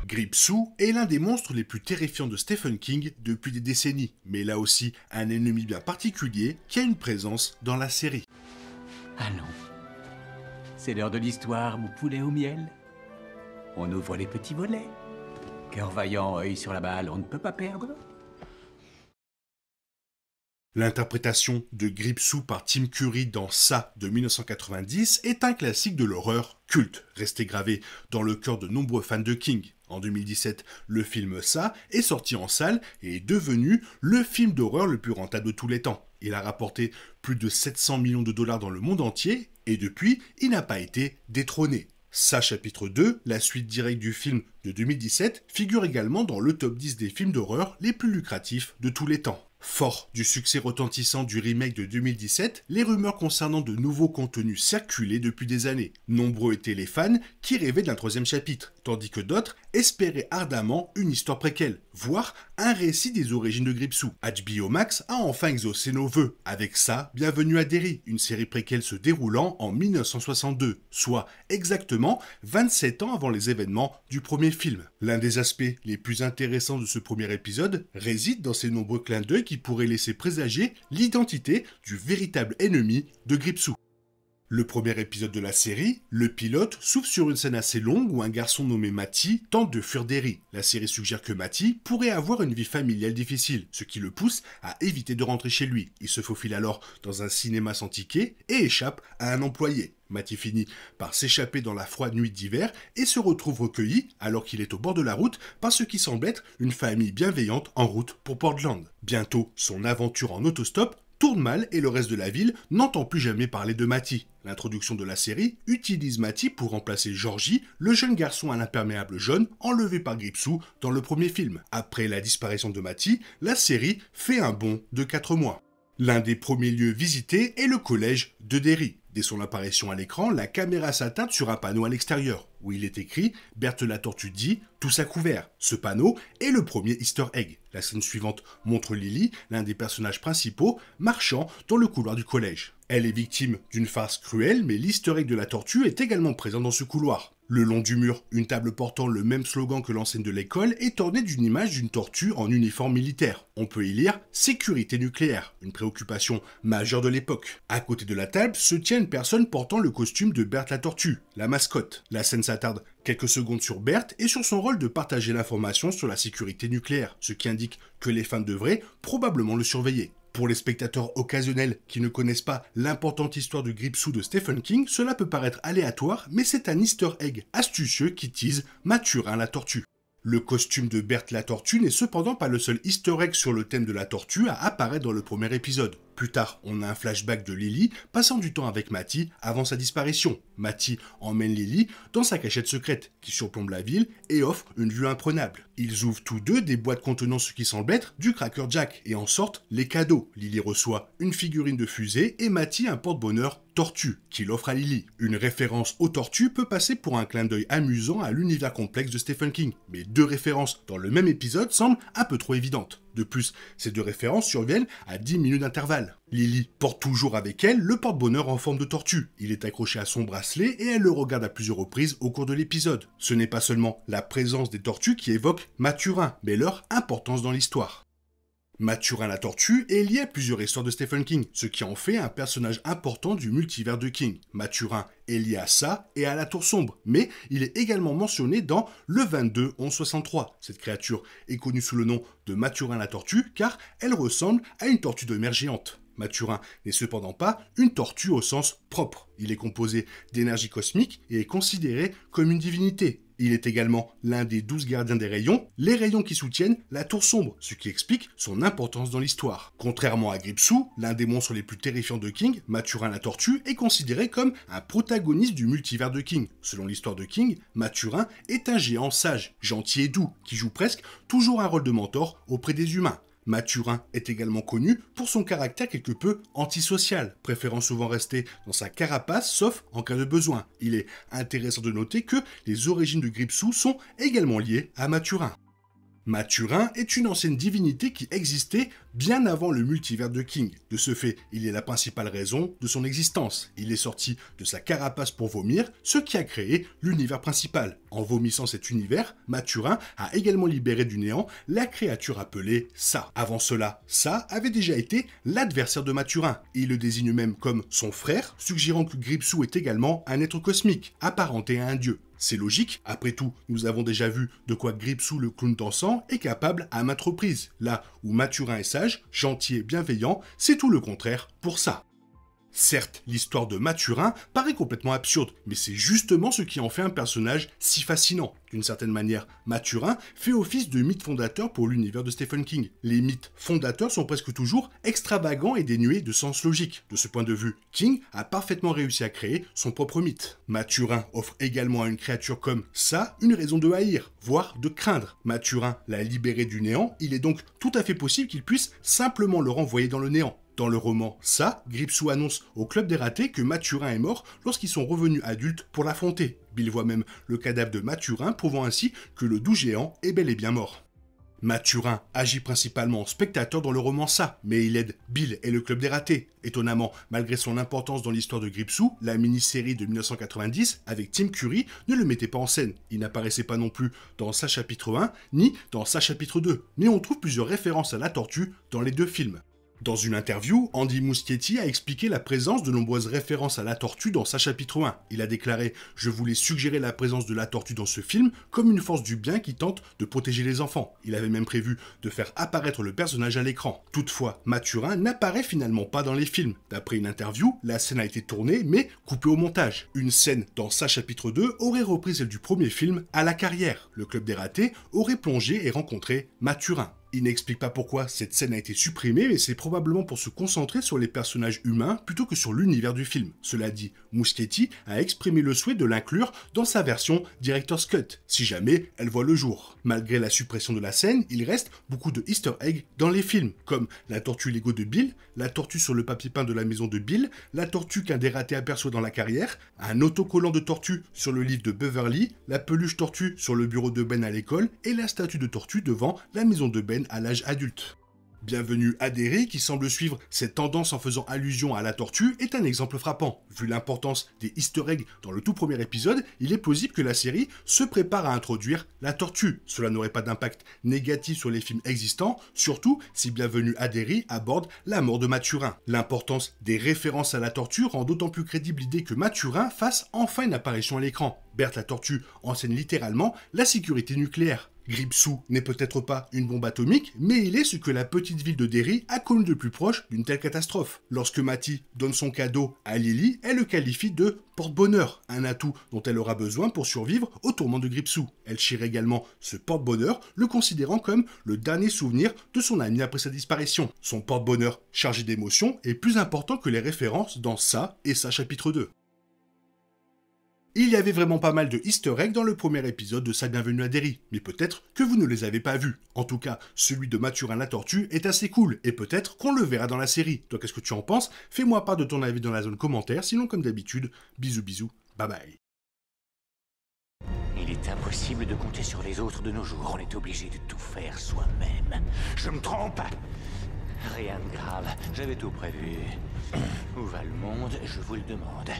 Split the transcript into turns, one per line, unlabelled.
Gripsou est l'un des monstres les plus terrifiants de Stephen King depuis des décennies, mais là aussi un ennemi bien particulier qui a une présence dans la série.
Allons, c'est l'heure de l'histoire, mon poulet au miel. On ouvre les petits volets. Cœur vaillant, œil sur la balle, on ne peut pas perdre.
L'interprétation de Gripsou par Tim Curry dans Ça de 1990 est un classique de l'horreur culte, resté gravé dans le cœur de nombreux fans de King. En 2017, le film Ça est sorti en salle et est devenu le film d'horreur le plus rentable de tous les temps. Il a rapporté plus de 700 millions de dollars dans le monde entier et depuis, il n'a pas été détrôné. Ça chapitre 2, la suite directe du film de 2017, figure également dans le top 10 des films d'horreur les plus lucratifs de tous les temps. Fort du succès retentissant du remake de 2017, les rumeurs concernant de nouveaux contenus circulaient depuis des années. Nombreux étaient les fans qui rêvaient d'un troisième chapitre, tandis que d'autres espéraient ardemment une histoire préquelle, voire un récit des origines de Gripsou. HBO Max a enfin exaucé nos vœux, avec ça, Bienvenue à Derry, une série préquelle se déroulant en 1962, soit exactement 27 ans avant les événements du premier film. L'un des aspects les plus intéressants de ce premier épisode réside dans ces nombreux clins d'œil qui pourraient laisser présager l'identité du véritable ennemi de Gripsou. Le premier épisode de la série, le pilote, s'ouvre sur une scène assez longue où un garçon nommé Matty tente de fuir Derry. La série suggère que Matty pourrait avoir une vie familiale difficile, ce qui le pousse à éviter de rentrer chez lui. Il se faufile alors dans un cinéma sans ticket et échappe à un employé. Matty finit par s'échapper dans la froide nuit d'hiver et se retrouve recueilli alors qu'il est au bord de la route par ce qui semble être une famille bienveillante en route pour Portland. Bientôt, son aventure en autostop tourne mal et le reste de la ville n'entend plus jamais parler de Matty. L'introduction de la série utilise Matty pour remplacer Georgie, le jeune garçon à l'imperméable jaune enlevé par Gripsou dans le premier film. Après la disparition de Matty, la série fait un bond de 4 mois. L'un des premiers lieux visités est le collège de Derry. Dès son apparition à l'écran, la caméra s'attarde sur un panneau à l'extérieur, où il est écrit « Berthe la tortue dit, tous à couvert ». Ce panneau est le premier easter egg. La scène suivante montre Lily, l'un des personnages principaux, marchant dans le couloir du collège. Elle est victime d'une farce cruelle, mais l'easter egg de la tortue est également présent dans ce couloir. Le long du mur, une table portant le même slogan que l'enseigne de l'école est ornée d'une image d'une tortue en uniforme militaire. On peut y lire « Sécurité nucléaire », une préoccupation majeure de l'époque. À côté de la table se tient une personne portant le costume de Berthe la tortue, la mascotte. La scène s'attarde quelques secondes sur Berthe et sur son rôle de partager l'information sur la sécurité nucléaire, ce qui indique que les fans devraient probablement le surveiller. Pour les spectateurs occasionnels qui ne connaissent pas l'importante histoire de Gripsou de Stephen King, cela peut paraître aléatoire, mais c'est un easter egg astucieux qui tease Mathurin la tortue. Le costume de Berthe la tortue n'est cependant pas le seul easter egg sur le thème de la tortue à apparaître dans le premier épisode. Plus tard, on a un flashback de Lily passant du temps avec Matty avant sa disparition. Matty emmène Lily dans sa cachette secrète qui surplombe la ville et offre une vue imprenable. Ils ouvrent tous deux des boîtes contenant ce qui semble être du Cracker Jack et en sortent les cadeaux. Lily reçoit une figurine de fusée et Matty un porte-bonheur tortue qu'il offre à Lily. Une référence aux tortues peut passer pour un clin d'œil amusant à l'univers complexe de Stephen King, mais deux références dans le même épisode semblent un peu trop évidentes. De plus, ces deux références surviennent à 10 minutes d'intervalle. Lily porte toujours avec elle le porte-bonheur en forme de tortue. Il est accroché à son bracelet et elle le regarde à plusieurs reprises au cours de l'épisode. Ce n'est pas seulement la présence des tortues qui évoque Mathurin, mais leur importance dans l'histoire. Mathurin la tortue est lié à plusieurs histoires de Stephen King, ce qui en fait un personnage important du multivers de King. Mathurin est lié à ça et à la Tour Sombre, mais il est également mentionné dans le 22-11-63. Cette créature est connue sous le nom de Mathurin la tortue car elle ressemble à une tortue de mer géante. Mathurin n'est cependant pas une tortue au sens propre. Il est composé d'énergie cosmique et est considéré comme une divinité. Il est également l'un des 12 gardiens des rayons, les rayons qui soutiennent la Tour Sombre, ce qui explique son importance dans l'histoire. Contrairement à Gripsou, l'un des monstres les plus terrifiants de King, Mathurin la tortue, est considéré comme un protagoniste du multivers de King. Selon l'histoire de King, Mathurin est un géant sage, gentil et doux, qui joue presque toujours un rôle de mentor auprès des humains. Mathurin est également connu pour son caractère quelque peu antisocial, préférant souvent rester dans sa carapace sauf en cas de besoin. Il est intéressant de noter que les origines de Gripsou sont également liées à Mathurin. Maturin est une ancienne divinité qui existait bien avant le multivers de King. De ce fait, il est la principale raison de son existence. Il est sorti de sa carapace pour vomir, ce qui a créé l'univers principal. En vomissant cet univers, Maturin a également libéré du néant la créature appelée Sa. Avant cela, Sa avait déjà été l'adversaire de Maturin. Il le désigne même comme son frère, suggérant que Gripsou est également un être cosmique, apparenté à un dieu. C'est logique, après tout, nous avons déjà vu de quoi Gripsou le clown dansant est capable à maintes reprises. Là où Maturin est sage, gentil et bienveillant, c'est tout le contraire pour ça. Certes, l'histoire de Maturin paraît complètement absurde, mais c'est justement ce qui en fait un personnage si fascinant. D'une certaine manière, Maturin fait office de mythe fondateur pour l'univers de Stephen King. Les mythes fondateurs sont presque toujours extravagants et dénués de sens logique. De ce point de vue, King a parfaitement réussi à créer son propre mythe. Maturin offre également à une créature comme ça une raison de haïr, voire de craindre. Maturin l'a libéré du néant, il est donc tout à fait possible qu'il puisse simplement le renvoyer dans le néant. Dans le roman Ça, Gripsou annonce au Club des Ratés que Maturin est mort lorsqu'ils sont revenus adultes pour l'affronter. Bill voit même le cadavre de Maturin, prouvant ainsi que le doux géant est bel et bien mort. Maturin agit principalement en spectateur dans le roman Ça, mais il aide Bill et le Club des Ratés. Étonnamment, malgré son importance dans l'histoire de Gripsou, la mini-série de 1990 avec Tim Curry ne le mettait pas en scène. Il n'apparaissait pas non plus dans Sa chapitre 1, ni dans Sa chapitre 2, mais on trouve plusieurs références à la tortue dans les deux films. Dans une interview, Andy Muschietti a expliqué la présence de nombreuses références à la tortue dans Sa chapitre 1. Il a déclaré « Je voulais suggérer la présence de la tortue dans ce film comme une force du bien qui tente de protéger les enfants. » Il avait même prévu de faire apparaître le personnage à l'écran. Toutefois, Maturin n'apparaît finalement pas dans les films. D'après une interview, la scène a été tournée mais coupée au montage. Une scène dans Sa chapitre 2 aurait repris celle du premier film à la carrière. Le Club des Ratés aurait plongé et rencontré Maturin. Il n'explique pas pourquoi cette scène a été supprimée, mais c'est probablement pour se concentrer sur les personnages humains plutôt que sur l'univers du film. Cela dit, Muschietti a exprimé le souhait de l'inclure dans sa version Director's Cut, si jamais elle voit le jour. Malgré la suppression de la scène, il reste beaucoup de easter eggs dans les films, comme la tortue Lego de Bill, la tortue sur le papier peint de la maison de Bill, la tortue qu'un des ratés aperçoit dans la carrière, un autocollant de tortue sur le livre de Beverly, la peluche tortue sur le bureau de Ben à l'école, et la statue de tortue devant la maison de Ben à l'âge adulte. Bienvenue à Derry, qui semble suivre cette tendance en faisant allusion à la tortue, est un exemple frappant. Vu l'importance des easter eggs dans le tout premier épisode, il est plausible que la série se prépare à introduire la tortue. Cela n'aurait pas d'impact négatif sur les films existants, surtout si Bienvenue à Derry aborde la mort de Maturin. L'importance des références à la tortue rend d'autant plus crédible l'idée que Maturin fasse enfin une apparition à l'écran. Berthe la tortue enseigne littéralement la sécurité nucléaire. Gripsou n'est peut-être pas une bombe atomique, mais il est ce que la petite ville de Derry a connu de plus proche d'une telle catastrophe. Lorsque Matty donne son cadeau à Lily, elle le qualifie de porte-bonheur, un atout dont elle aura besoin pour survivre au tourment de Gripsou. Elle chire également ce porte-bonheur, le considérant comme le dernier souvenir de son ami après sa disparition. Son porte-bonheur chargé d'émotions est plus important que les références dans Ça et Sa chapitre 2. Il y avait vraiment pas mal de easter eggs dans le premier épisode de Sa Bienvenue à Derry, mais peut-être que vous ne les avez pas vus. En tout cas, celui de Maturin la tortue est assez cool, et peut-être qu'on le verra dans la série. Toi, qu'est-ce que tu en penses? Fais-moi part de ton avis dans la zone commentaire, sinon comme d'habitude, bisous bisous, bye bye.
Il est impossible de compter sur les autres de nos jours, on est obligé de tout faire soi-même. Je me trompe? Rien de grave, j'avais tout prévu. Où va le monde, je vous le demande.